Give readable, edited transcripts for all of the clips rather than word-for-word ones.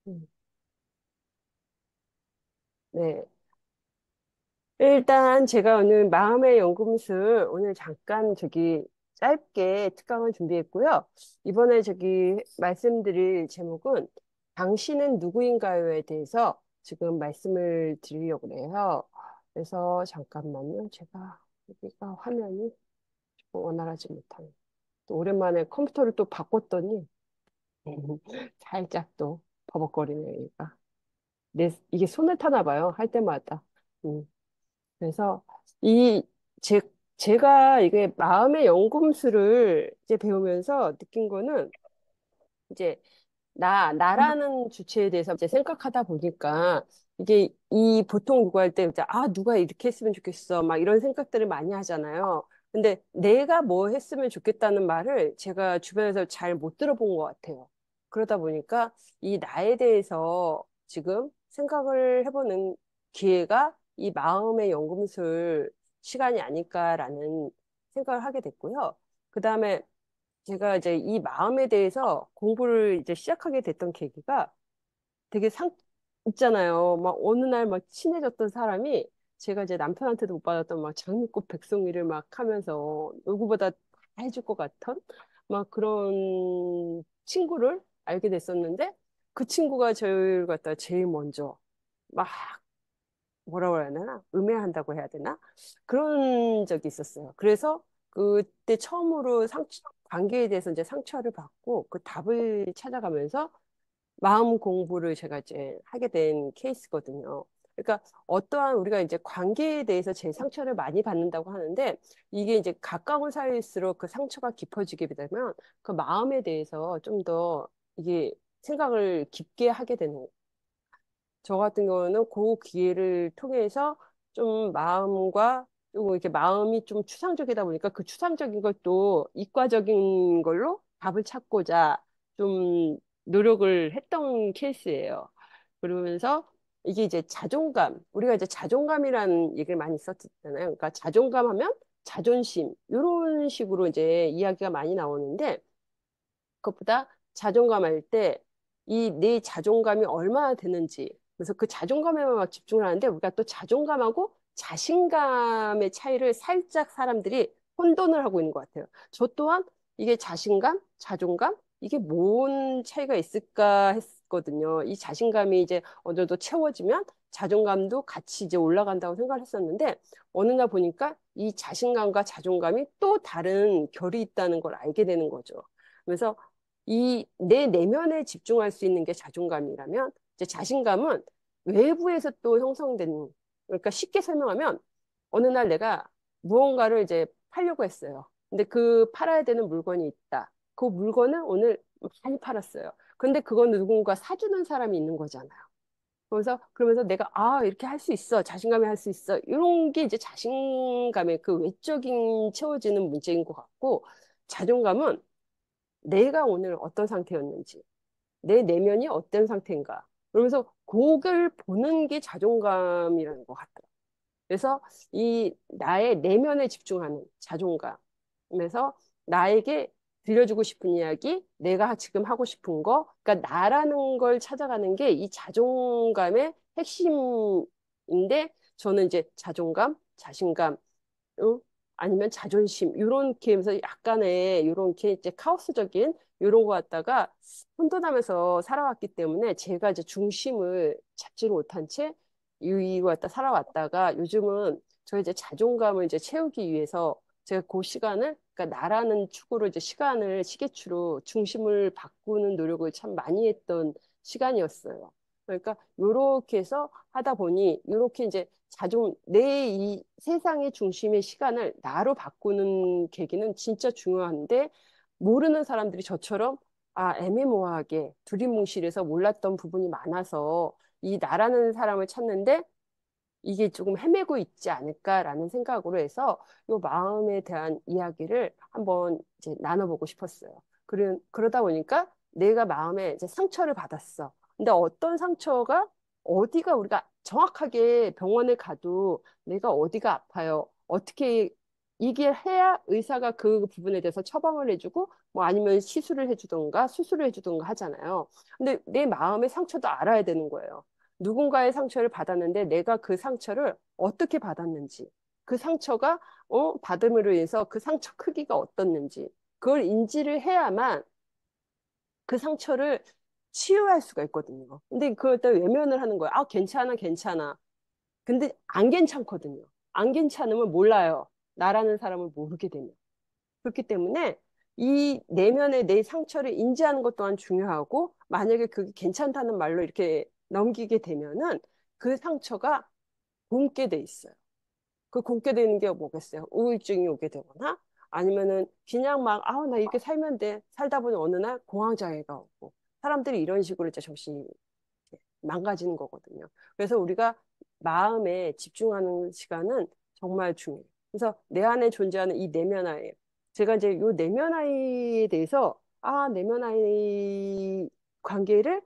음, 네. 일단 제가 오늘 마음의 연금술 오늘 잠깐 짧게 특강을 준비했고요. 이번에 말씀드릴 제목은 당신은 누구인가요에 대해서 지금 말씀을 드리려고 해요. 그래서 잠깐만요. 제가 여기가 화면이 조금 원활하지 못하네. 또 오랜만에 컴퓨터를 또 바꿨더니 살짝 또 버벅거리네요. 이게 손을 타나 봐요. 할 때마다. 음. 그래서 이 제, 제가 이게 마음의 연금술을 이제 배우면서 느낀 거는 이제 나라는 주체에 대해서 이제 생각하다 보니까 이게 이 보통 누구 할 때 이제 누가 이렇게 했으면 좋겠어. 막 이런 생각들을 많이 하잖아요. 근데 내가 뭐 했으면 좋겠다는 말을 제가 주변에서 잘 못 들어본 것 같아요. 그러다 보니까 이 나에 대해서 지금 생각을 해보는 기회가 이 마음의 연금술 시간이 아닐까라는 생각을 하게 됐고요. 그다음에 제가 이제 이 마음에 대해서 공부를 이제 시작하게 됐던 계기가 되게 있잖아요. 막 어느 날 막 친해졌던 사람이 제가 이제 남편한테도 못 받았던 막 장미꽃 백송이를 막 하면서 누구보다 다 해줄 것 같은 막 그런 친구를 알게 됐었는데 그 친구가 저를 갖다 제일 먼저 막 뭐라고 해야 되나? 음해한다고 해야 되나? 그런 적이 있었어요. 그래서 그때 처음으로 관계에 대해서 이제 상처를 받고 그 답을 찾아가면서 마음 공부를 제가 이제 하게 된 케이스거든요. 그러니까 어떠한 우리가 이제 관계에 대해서 제 상처를 많이 받는다고 하는데 이게 이제 가까운 사이일수록 그 상처가 깊어지게 되면 그 마음에 대해서 좀 더 이게 생각을 깊게 하게 되는 저 같은 경우는 그 기회를 통해서 좀 마음과 좀 이렇게 마음이 좀 추상적이다 보니까 그 추상적인 것도 이과적인 걸로 답을 찾고자 좀 노력을 했던 케이스예요. 그러면서 이게 이제 자존감, 우리가 이제 자존감이라는 얘기를 많이 썼잖아요. 그러니까 자존감 하면 자존심, 이런 식으로 이제 이야기가 많이 나오는데 그것보다 자존감 할 때 이 내 자존감이 얼마나 되는지 그래서 그 자존감에만 막 집중을 하는데 우리가 또 자존감하고 자신감의 차이를 살짝 사람들이 혼돈을 하고 있는 것 같아요. 저 또한 이게 자신감, 자존감 이게 뭔 차이가 있을까 했거든요. 이 자신감이 이제 어느 정도 채워지면 자존감도 같이 이제 올라간다고 생각을 했었는데 어느 날 보니까 이 자신감과 자존감이 또 다른 결이 있다는 걸 알게 되는 거죠. 그래서 이 내 내면에 집중할 수 있는 게 자존감이라면 이제 자신감은 외부에서 또 형성되는 그러니까 쉽게 설명하면 어느 날 내가 무언가를 이제 팔려고 했어요. 근데 그 팔아야 되는 물건이 있다. 그 물건을 오늘 많이 팔았어요. 근데 그건 누군가 사주는 사람이 있는 거잖아요. 그러면서 내가 이렇게 할 수 있어. 자신감이 할 수 있어. 이런 게 이제 자신감의 그 외적인 채워지는 문제인 것 같고 자존감은 내가 오늘 어떤 상태였는지, 내 내면이 어떤 상태인가. 그러면서 그걸 보는 게 자존감이라는 것 같아요. 그래서 이 나의 내면에 집중하는 자존감. 그래서 나에게 들려주고 싶은 이야기, 내가 지금 하고 싶은 거, 그러니까 나라는 걸 찾아가는 게 이 자존감의 핵심인데 저는 이제 자존감, 자신감, 어? 아니면 자존심 이렇게 하면서 약간의 이렇게 이제 카오스적인 이런 거 갖다가 혼돈하면서 살아왔기 때문에 제가 이제 중심을 잡지를 못한 채 이거 갖다 살아왔다가 요즘은 저 이제 자존감을 이제 채우기 위해서 제가 그 시간을 그러니까 나라는 축으로 이제 시간을 시계추로 중심을 바꾸는 노력을 참 많이 했던 시간이었어요. 그러니까 요렇게 해서 하다 보니 요렇게 이제 내 이 세상의 중심의 시간을 나로 바꾸는 계기는 진짜 중요한데 모르는 사람들이 저처럼 애매모호하게 두리뭉실해서 몰랐던 부분이 많아서 이 나라는 사람을 찾는데 이게 조금 헤매고 있지 않을까라는 생각으로 해서 이 마음에 대한 이야기를 한번 이제 나눠보고 싶었어요. 그러다 보니까 내가 마음에 이제 상처를 받았어. 근데 어떤 상처가 어디가 우리가 정확하게 병원에 가도 내가 어디가 아파요. 어떻게 이게 해야 의사가 그 부분에 대해서 처방을 해주고 뭐 아니면 시술을 해주던가 수술을 해주던가 하잖아요. 근데 내 마음의 상처도 알아야 되는 거예요. 누군가의 상처를 받았는데 내가 그 상처를 어떻게 받았는지, 그 상처가 받음으로 인해서 그 상처 크기가 어떻는지, 그걸 인지를 해야만 그 상처를 치유할 수가 있거든요. 근데 그걸 또 외면을 하는 거예요. 아, 괜찮아, 괜찮아. 근데 안 괜찮거든요. 안 괜찮으면 몰라요. 나라는 사람을 모르게 되면. 그렇기 때문에 이 내면의 내 상처를 인지하는 것 또한 중요하고, 만약에 그게 괜찮다는 말로 이렇게 넘기게 되면은 그 상처가 굼게 돼 있어요. 그 굼게 되는 게 뭐겠어요? 우울증이 오게 되거나 아니면은 그냥 막, 아우, 나 이렇게 살면 돼. 살다 보니 어느 날 공황장애가 오고. 사람들이 이런 식으로 이제 정신이 망가지는 거거든요. 그래서 우리가 마음에 집중하는 시간은 정말 중요해요. 그래서 내 안에 존재하는 이 내면 아이, 제가 이제 요 내면 아이에 대해서 내면 아이 관계를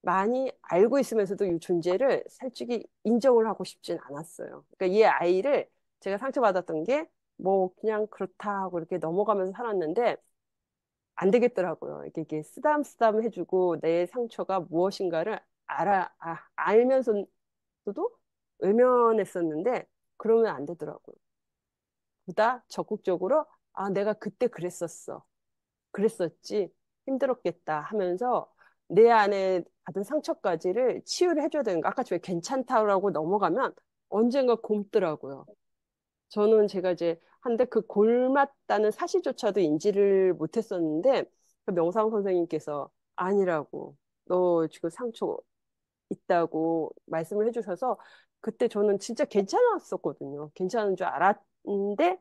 많이 알고 있으면서도 이 존재를 솔직히 인정을 하고 싶진 않았어요. 그러니까 이 아이를 제가 상처받았던 게 뭐 그냥 그렇다 하고 이렇게 넘어가면서 살았는데 안 되겠더라고요. 이게 쓰담쓰담 해주고 내 상처가 무엇인가를 알면서도 외면했었는데 그러면 안 되더라고요. 보다 적극적으로 내가 그때 그랬었어. 그랬었지. 힘들었겠다 하면서 내 안에 받은 상처까지를 치유를 해줘야 되는 거. 아까 왜 괜찮다라고 넘어가면 언젠가 굼더라고요. 저는 제가 이제 한데 그 골맞다는 사실조차도 인지를 못했었는데 그 명상 선생님께서 아니라고 너 지금 상처 있다고 말씀을 해주셔서 그때 저는 진짜 괜찮았었거든요. 괜찮은 줄 알았는데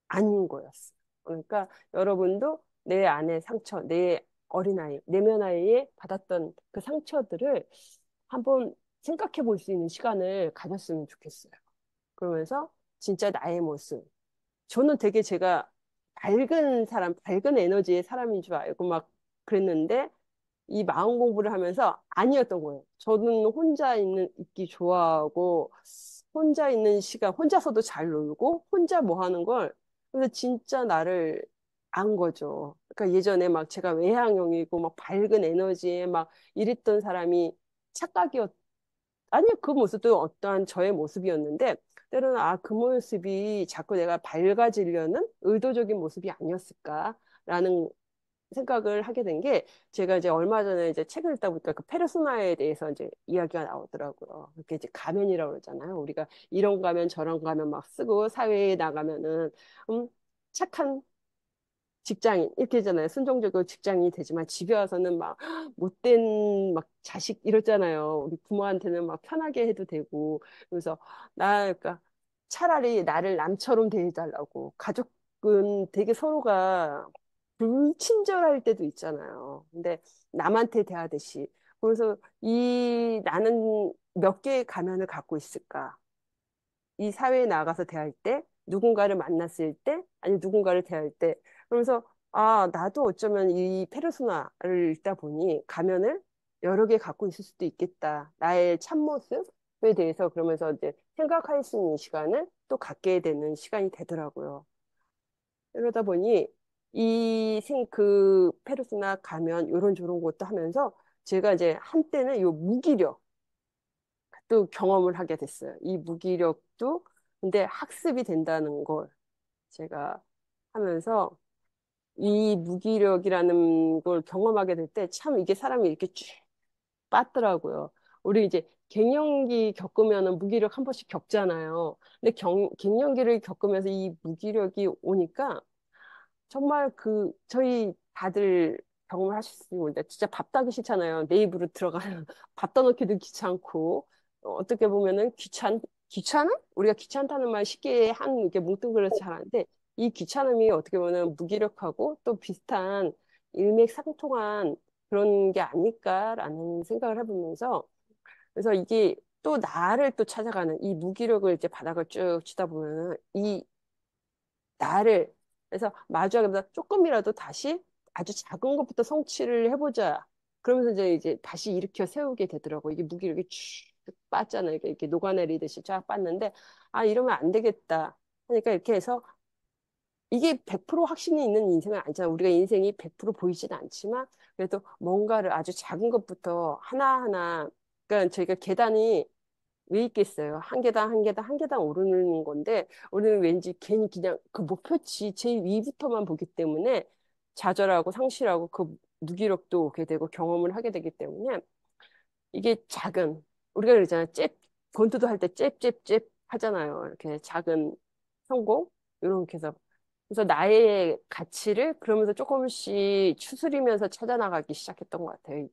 아닌 거였어요. 그러니까 여러분도 내 안에 상처, 내 어린아이, 내면아이에 받았던 그 상처들을 한번 생각해 볼 수 있는 시간을 가졌으면 좋겠어요. 그러면서 진짜 나의 모습. 저는 되게 제가 밝은 사람, 밝은 에너지의 사람인 줄 알고 막 그랬는데 이 마음 공부를 하면서 아니었던 거예요. 저는 있기 좋아하고 혼자 있는 시간, 혼자서도 잘 놀고 혼자 뭐 하는 걸 그래서 진짜 나를 안 거죠. 그러니까 예전에 막 제가 외향형이고 막 밝은 에너지에 막 이랬던 사람이 착각이었 아니, 그 모습도 어떠한 저의 모습이었는데, 때로는 그 모습이 자꾸 내가 밝아지려는 의도적인 모습이 아니었을까라는 생각을 하게 된 게, 제가 이제 얼마 전에 이제 책을 읽다 보니까 그 페르소나에 대해서 이제 이야기가 나오더라고요. 그게 이제 가면이라고 그러잖아요. 우리가 이런 가면 저런 가면 막 쓰고 사회에 나가면은, 착한 직장인 이렇게 잖아요. 순종적으로 직장인이 되지만 집에 와서는 막 못된 막 자식 이러잖아요. 우리 부모한테는 막 편하게 해도 되고 그래서 그러니까 차라리 나를 남처럼 대해달라고 가족은 되게 서로가 불친절할 때도 있잖아요. 근데 남한테 대하듯이 그래서 이 나는 몇 개의 가면을 갖고 있을까? 이 사회에 나가서 대할 때, 누군가를 만났을 때, 아니 누군가를 대할 때, 그러면서 나도 어쩌면 이 페르소나를 읽다 보니 가면을 여러 개 갖고 있을 수도 있겠다. 나의 참모습에 대해서 그러면서 이제 생각할 수 있는 시간을 또 갖게 되는 시간이 되더라고요. 그러다 보니 그 페르소나 가면 요런 저런 것도 하면서 제가 이제 한때는 요 무기력 또 경험을 하게 됐어요. 이 무기력도 근데 학습이 된다는 걸 제가 하면서 이 무기력이라는 걸 경험하게 될 때 참 이게 사람이 이렇게 쭉 빠더라고요. 우리 이제 갱년기 겪으면은 무기력 한 번씩 겪잖아요. 근데 갱년기를 겪으면서 이 무기력이 오니까 정말 저희 다들 경험하실 수 있는데, 진짜 밥 따기 싫잖아요. 내 입으로 들어가면 밥 떠넣기도 귀찮고, 어떻게 보면은 귀찮음? 우리가 귀찮다는 말 쉽게 이게 뭉뚱그려서 잘하는데, 이 귀찮음이 어떻게 보면 무기력하고 또 비슷한 일맥상통한 그런 게 아닐까라는 생각을 해보면서, 그래서 이게 또 나를 또 찾아가는 이 무기력을 이제 바닥을 쭉 치다 보면은 나를 그래서 마주하기보다 조금이라도 다시 아주 작은 것부터 성취를 해보자. 그러면서 이제 다시 일으켜 세우게 되더라고. 이게 무기력이 쭉 빠졌잖아요. 이렇게 녹아내리듯이 쫙 빠는데 이러면 안 되겠다. 그러니까 이렇게 해서 이게 100% 확신이 있는 인생은 아니잖아. 우리가 인생이 100% 보이지는 않지만 그래도 뭔가를 아주 작은 것부터 하나하나 그러니까 저희가 계단이 왜 있겠어요? 한 계단 한 계단 한 계단 오르는 건데 우리는 왠지 괜히 그냥 그 목표치 제일 위부터만 보기 때문에 좌절하고 상실하고 그 무기력도 오게 되고 경험을 하게 되기 때문에 이게 작은 우리가 그러잖아요. 권투도 할 때 잽잽잽 하잖아요. 이렇게 작은 성공 이렇게 해서 그래서 나의 가치를 그러면서 조금씩 추스리면서 찾아나가기 시작했던 것 같아요.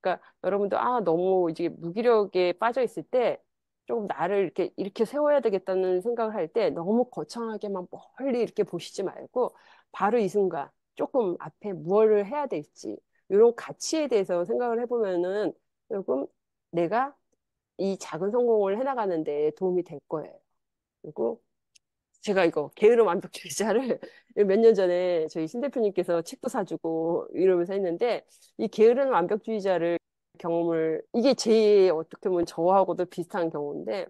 그러니까 여러분도 너무 이제 무기력에 빠져 있을 때 조금 나를 이렇게 세워야 되겠다는 생각을 할 때 너무 거창하게만 멀리 이렇게 보시지 말고 바로 이 순간 조금 앞에 무엇을 해야 될지 이런 가치에 대해서 생각을 해보면은 조금 내가 이 작은 성공을 해나가는 데 도움이 될 거예요. 그리고 제가 이거 게으름 완벽주의자를 몇 년 전에 저희 신 대표님께서 책도 사주고 이러면서 했는데 이 게으름 완벽주의자를 경험을 이게 제 어떻게 보면 저하고도 비슷한 경우인데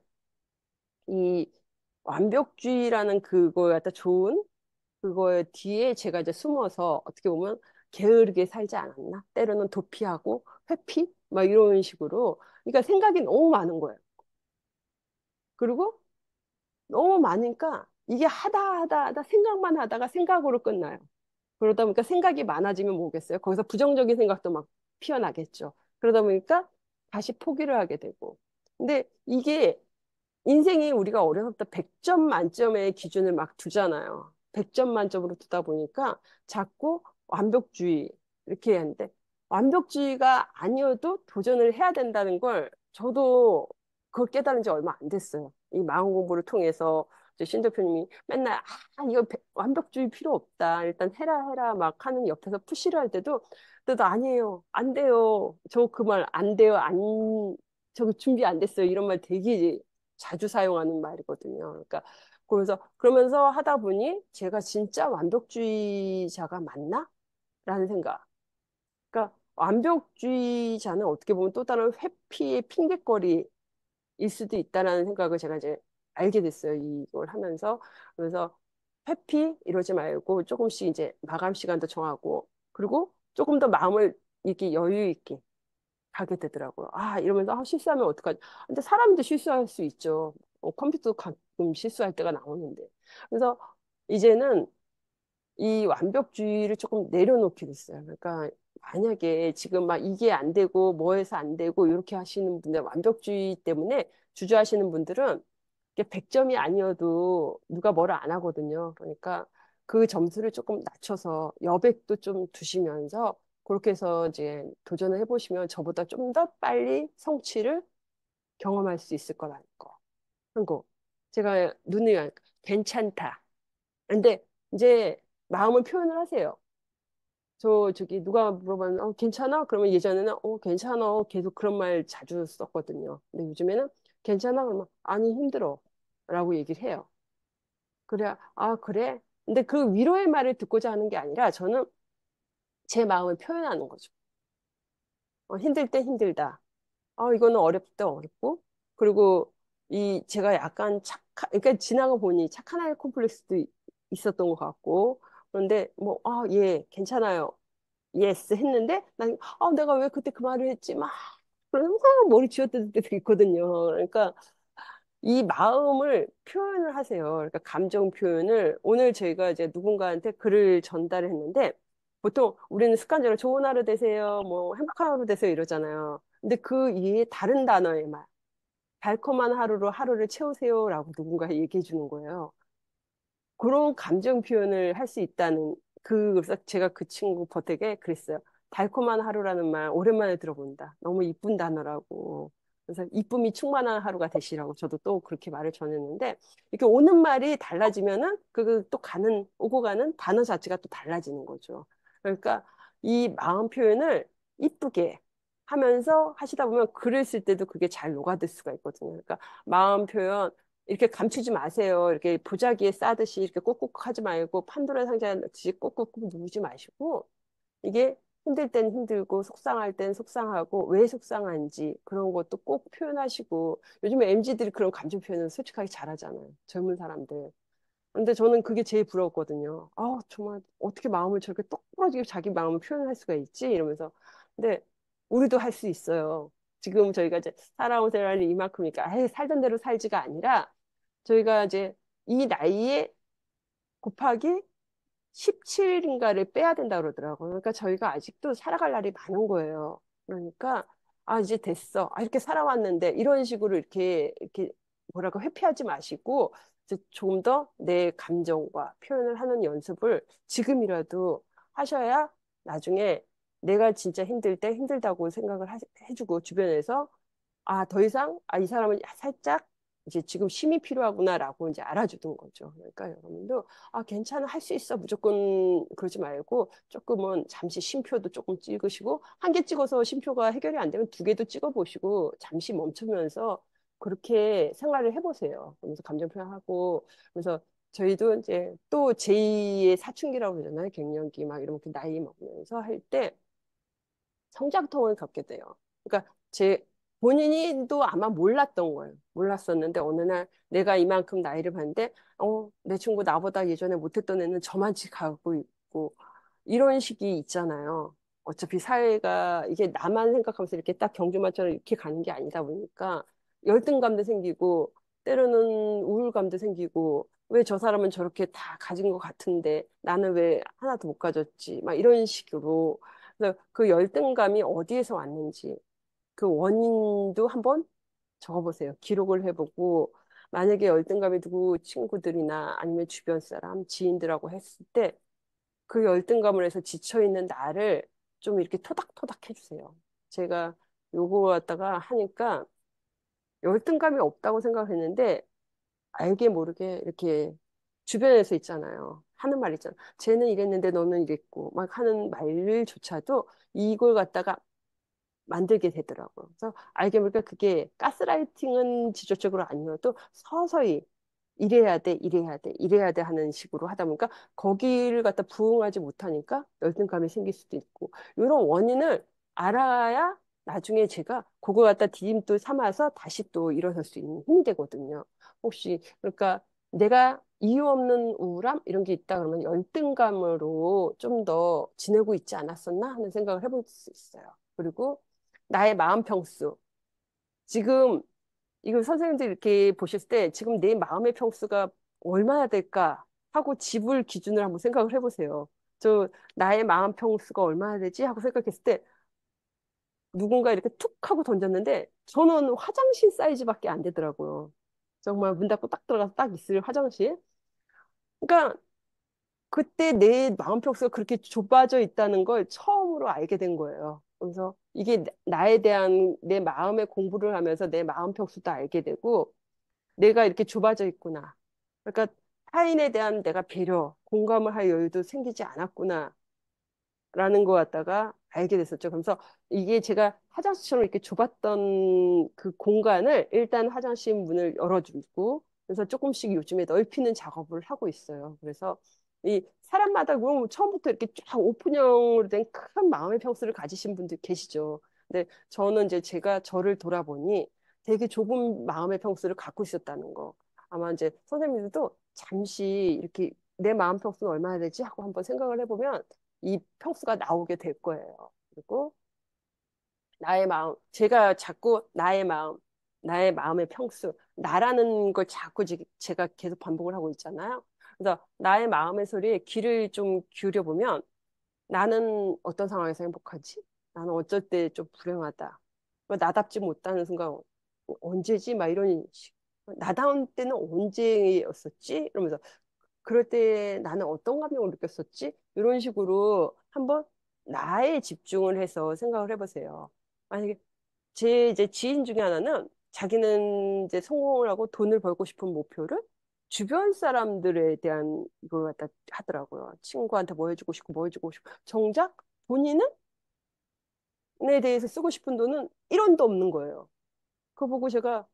이 완벽주의라는 그거에 갖다 좋은 그거에 뒤에 제가 이제 숨어서 어떻게 보면 게으르게 살지 않았나? 때로는 도피하고 회피? 막 이런 식으로. 그러니까 생각이 너무 많은 거예요. 그리고 너무 많으니까 이게 하다 생각만 하다가 생각으로 끝나요. 그러다 보니까 생각이 많아지면 뭐겠어요? 거기서 부정적인 생각도 막 피어나겠죠. 그러다 보니까 다시 포기를 하게 되고. 근데 이게 인생이 우리가 어려서 부터 100점 만점의 기준을 막 두잖아요. 100점 만점으로 두다 보니까 자꾸 완벽주의 이렇게 하는데 완벽주의가 아니어도 도전을 해야 된다는 걸 저도 그걸 깨달은 지 얼마 안 됐어요. 이 마음 공부를 통해서 이제 신 대표님이 맨날 이거 완벽주의 필요 없다. 일단 해라 해라 막 하는 옆에서 푸시를 할 때도 아니에요. 안 돼요. 저 그 말 안 돼요. 안 저거 준비 안 됐어요. 이런 말 되게 자주 사용하는 말이거든요. 그러니까 그러면서 하다 보니 제가 진짜 완벽주의자가 맞나? 라는 생각. 그러니까 완벽주의자는 어떻게 보면 또 다른 회피의 핑계거리일 수도 있다라는 생각을 제가 이제 알게 됐어요. 이걸 하면서. 그래서 회피 이러지 말고 조금씩 이제 마감 시간도 정하고 그리고 조금 더 마음을 이렇게 여유 있게 가게 되더라고요. 이러면서 실수하면 어떡하지? 근데 사람도 실수할 수 있죠. 컴퓨터도 가끔 실수할 때가 나오는데. 그래서 이제는 이 완벽주의를 조금 내려놓기로 했어요. 그러니까 만약에 지금 막 이게 안 되고 뭐 해서 안 되고 이렇게 하시는 분들 완벽주의 때문에 주저하시는 분들은 이게 100점이 아니어도 누가 뭐라 안 하거든요. 그러니까 그 점수를 조금 낮춰서 여백도 좀 두시면서 그렇게 해서 이제 도전을 해보시면 저보다 좀 더 빨리 성취를 경험할 수 있을 거라는 거. 그리고 제가 눈을 괜찮다. 근데 이제 마음을 표현을 하세요. 저기 누가 물어보면 괜찮아? 그러면 예전에는 괜찮아. 계속 그런 말 자주 썼거든요. 근데 요즘에는 괜찮아? 그러면 아니 힘들어. 라고 얘기를 해요. 그래, 그래? 근데 그 위로의 말을 듣고자 하는 게 아니라 저는 제 마음을 표현하는 거죠. 힘들 때 힘들다. 이거는 어렵다, 어렵고. 그리고 제가 약간 그러니까 지나가 보니 착한 아이 콤플렉스도 있었던 것 같고. 그런데 뭐, 예, 괜찮아요. 예스 했는데 난, 내가 왜 그때 그 말을 했지? 막, 그러면서 머리 쥐어뜯을 때도 있거든요. 그러니까 이 마음을 표현을 하세요. 그러니까 감정 표현을 오늘 저희가 이제 누군가한테 글을 전달을 했는데 보통 우리는 습관적으로 좋은 하루 되세요, 뭐 행복한 하루 되세요 이러잖아요. 근데 그 이외에 다른 단어의 말, 달콤한 하루로 하루를 채우세요라고 누군가 얘기해 주는 거예요. 그런 감정 표현을 할 수 있다는 그래서 제가 그 친구 버택에 그랬어요. 달콤한 하루라는 말 오랜만에 들어본다. 너무 이쁜 단어라고. 그래서 이쁨이 충만한 하루가 되시라고 저도 또 그렇게 말을 전했는데 이렇게 오는 말이 달라지면은 그 또 오고 가는 단어 자체가 또 달라지는 거죠. 그러니까 이 마음 표현을 이쁘게 하면서 하시다 보면 글을 쓸 때도 그게 잘 녹아들 수가 있거든요. 그러니까 마음 표현 이렇게 감추지 마세요. 이렇게 보자기에 싸듯이 이렇게 꼭꼭 하지 말고 판도라 상자같이 꼭꼭 누르지 마시고 이게 힘들 땐 힘들고 속상할 땐 속상하고 왜 속상한지 그런 것도 꼭 표현하시고 요즘에 MZ들이 그런 감정 표현을 솔직하게 잘하잖아요. 젊은 사람들. 근데 저는 그게 제일 부러웠거든요. 아, 정말 어떻게 마음을 저렇게 똑부러지게 자기 마음을 표현할 수가 있지? 이러면서. 근데 우리도 할 수 있어요. 지금 저희가 이제 살아온 생활이 이만큼이니까 아예 살던 대로 살지가 아니라 저희가 이제 이 나이에 곱하기 17인가를 빼야 된다 그러더라고요. 그러니까 저희가 아직도 살아갈 날이 많은 거예요. 그러니까 아 이제 됐어. 아 이렇게 살아왔는데 이런 식으로 이렇게 뭐랄까 회피하지 마시고 이제 조금 더 내 감정과 표현을 하는 연습을 지금이라도 하셔야 나중에 내가 진짜 힘들 때 힘들다고 생각을 해주고 주변에서 아, 더 이상, 아, 이 사람은 살짝 이제 지금 쉼이 필요하구나라고 이제 알아주는 거죠. 그러니까 여러분도, 아, 괜찮아, 할 수 있어. 무조건 그러지 말고 조금은 잠시 쉼표도 조금 찍으시고, 한 개 찍어서 쉼표가 해결이 안 되면 두 개도 찍어보시고, 잠시 멈추면서 그렇게 생활을 해보세요. 그러면서 감정 표현하고, 그래서 저희도 이제 또 제2의 사춘기라고 그러잖아요. 갱년기 막 이렇게 나이 먹으면서 할 때, 성장통을 겪게 돼요. 그러니까 제 본인도 아마 몰랐던 거예요. 몰랐었는데 어느 날 내가 이만큼 나이를 봤는데 내 친구 나보다 예전에 못했던 애는 저만치 가고 있고 이런 식이 있잖아요. 어차피 사회가 이게 나만 생각하면서 이렇게 딱 경주마처럼 이렇게 가는 게 아니다 보니까 열등감도 생기고 때로는 우울감도 생기고 왜 저 사람은 저렇게 다 가진 것 같은데 나는 왜 하나도 못 가졌지? 막 이런 식으로 그래서 그 열등감이 어디에서 왔는지 그 원인도 한번 적어보세요. 기록을 해보고 만약에 열등감이 누구 친구들이나 아니면 주변 사람, 지인들하고 했을 때 그 열등감을 해서 지쳐있는 나를 좀 이렇게 토닥토닥 해주세요. 제가 요거 갖다가 하니까 열등감이 없다고 생각했는데 알게 모르게 이렇게 주변에서 있잖아요. 하는 말 있잖아. 쟤는 이랬는데 너는 이랬고 막 하는 말조차도 이걸 갖다가 만들게 되더라고요. 그래서 알게 모르게 그게 가스라이팅은 직접적으로 아니어도 서서히 이래야 돼, 이래야 돼, 이래야 돼 하는 식으로 하다 보니까 거기를 갖다 부응하지 못하니까 열등감이 생길 수도 있고 이런 원인을 알아야 나중에 제가 그거 갖다 디딤돌 삼아서 다시 또 일어설 수 있는 힘이 되거든요. 혹시 그러니까 내가 이유 없는 우울함 이런 게 있다 그러면 열등감으로 좀 더 지내고 있지 않았었나 하는 생각을 해볼 수 있어요. 그리고 나의 마음 평수. 지금 이거 선생님들 이렇게 보셨을 때 지금 내 마음의 평수가 얼마나 될까 하고 집을 기준으로 한번 생각을 해보세요. 저 나의 마음 평수가 얼마나 되지 하고 생각했을 때 누군가 이렇게 툭 하고 던졌는데 저는 화장실 사이즈밖에 안 되더라고요. 정말 문 닫고 딱 들어가서 딱 있을 화장실. 그러니까 그때 내 마음 평수가 그렇게 좁아져 있다는 걸 처음으로 알게 된 거예요. 그래서 이게 나에 대한 내 마음의 공부를 하면서 내 마음 평수도 알게 되고 내가 이렇게 좁아져 있구나. 그러니까 타인에 대한 내가 배려, 공감을 할 여유도 생기지 않았구나. 라는 거 갖다가 알게 됐었죠. 그래서 이게 제가 화장실처럼 이렇게 좁았던 그 공간을 일단 화장실 문을 열어주고 그래서 조금씩 요즘에 넓히는 작업을 하고 있어요. 그래서 이 사람마다 뭐 처음부터 이렇게 쫙 오픈형으로 된 큰 마음의 평수를 가지신 분들 계시죠. 근데 저는 이제 제가 저를 돌아보니 되게 좁은 마음의 평수를 갖고 있었다는 거. 아마 이제 선생님들도 잠시 이렇게 내 마음 평수는 얼마나 되지 하고 한번 생각을 해보면 이 평수가 나오게 될 거예요. 그리고 나의 마음, 제가 자꾸 나의 마음의 평수, 나라는 걸 자꾸 제가 계속 반복을 하고 있잖아요. 그래서 나의 마음의 소리에 귀를 좀 기울여 보면 나는 어떤 상황에서 행복하지? 나는 어쩔 때 좀 불행하다. 나답지 못하는 순간 언제지? 막 이런 나다운 때는 언제였었지? 이러면서 그럴 때 나는 어떤 감정을 느꼈었지? 이런 식으로 한번 나에 집중을 해서 생각을 해보세요. 만약에 제 이제 지인 중에 하나는 자기는 이제 성공을 하고 돈을 벌고 싶은 목표를 주변 사람들에 대한 이걸 갖다 하더라고요. 친구한테 뭐 해주고 싶고 뭐 해주고 싶고 정작 본인은 에 대해서 쓰고 싶은 돈은 1원도 없는 거예요. 그거 보고 제가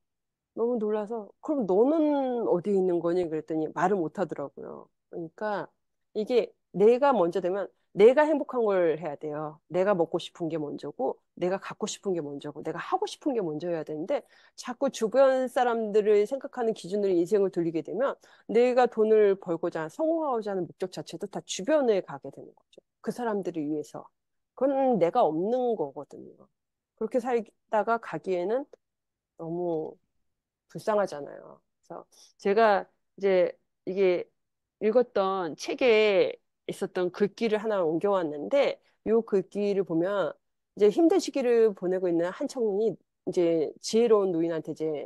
너무 놀라서 그럼 너는 어디에 있는 거니? 그랬더니 말을 못 하더라고요. 그러니까 이게 내가 먼저 되면 내가 행복한 걸 해야 돼요. 내가 먹고 싶은 게 먼저고 내가 갖고 싶은 게 먼저고 내가 하고 싶은 게 먼저여야 되는데 자꾸 주변 사람들을 생각하는 기준으로 인생을 돌리게 되면 내가 돈을 벌고자 성공하고자 하는 목적 자체도 다 주변에 가게 되는 거죠. 그 사람들을 위해서. 그건 내가 없는 거거든요. 그렇게 살다가 가기에는 너무 불쌍하잖아요. 그래서 제가 이제 이게 읽었던 책에 있었던 글귀를 하나 옮겨왔는데 요 글귀를 보면 이제 힘든 시기를 보내고 있는 한 청년이 이제 지혜로운 노인한테 이제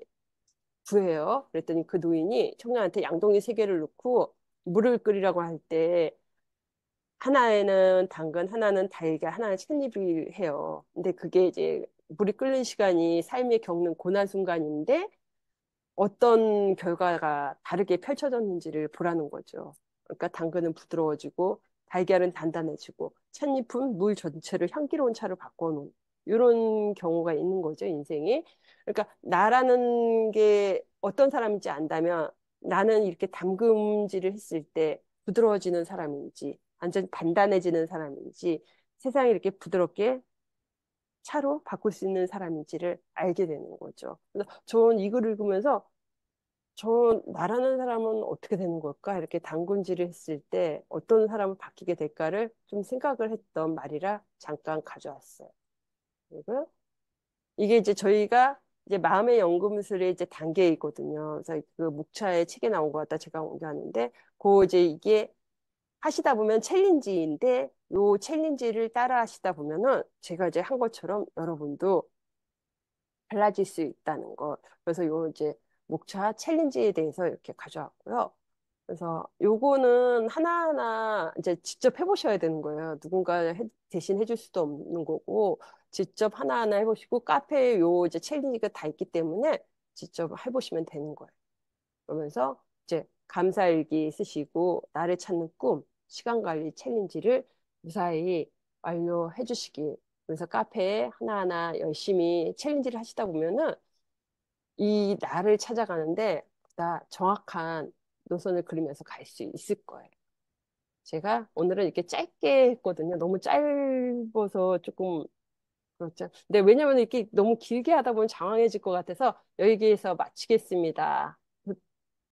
구해요. 그랬더니 그 노인이 청년한테 양동이 세 개를 넣고 물을 끓이라고 할 때 하나에는 당근, 하나는 달걀, 하나는 찻잎을 해요. 근데 그게 이제 물이 끓는 시간이 삶에 겪는 고난 순간인데 어떤 결과가 다르게 펼쳐졌는지를 보라는 거죠. 그러니까 당근은 부드러워지고 달걀은 단단해지고 찻잎은 물 전체를 향기로운 차로 바꿔놓은 이런 경우가 있는 거죠, 인생에. 그러니까 나라는 게 어떤 사람인지 안다면 나는 이렇게 담금질을 했을 때 부드러워지는 사람인지 완전 단단해지는 사람인지 세상이 이렇게 부드럽게 차로 바꿀 수 있는 사람인지를 알게 되는 거죠. 그래서 저는 이걸 읽으면서 저 나라는 사람은 어떻게 되는 걸까? 이렇게 단군질을 했을 때 어떤 사람을 바뀌게 될까를 좀 생각을 했던 말이라 잠깐 가져왔어요. 그리고 이게 이제 저희가 이제 마음의 연금술의 이제 단계이거든요. 그래서 그 목차의 책에 나온 것 같다 제가 옮겨왔는데, 그 이제 이게 하시다 보면 챌린지인데 요 챌린지를 따라 하시다 보면은 제가 이제 한 것처럼 여러분도 달라질 수 있다는 거. 그래서 요 이제 목차 챌린지에 대해서 이렇게 가져왔고요. 그래서 요거는 하나하나 이제 직접 해보셔야 되는 거예요. 누군가 대신 해줄 수도 없는 거고, 직접 하나하나 해보시고, 카페에 요 이제 챌린지가 다 있기 때문에 직접 해보시면 되는 거예요. 그러면서 이제 감사일기 쓰시고, 나를 찾는 꿈, 시간 관리 챌린지를 무사히 완료해 주시기. 그래서 카페에 하나하나 열심히 챌린지를 하시다 보면은 이 나를 찾아가는데 보다 정확한 노선을 그리면서 갈 수 있을 거예요. 제가 오늘은 이렇게 짧게 했거든요. 너무 짧아서 조금 그렇죠. 근데 왜냐면 이렇게 너무 길게 하다 보면 장황해질 것 같아서 여기에서 마치겠습니다.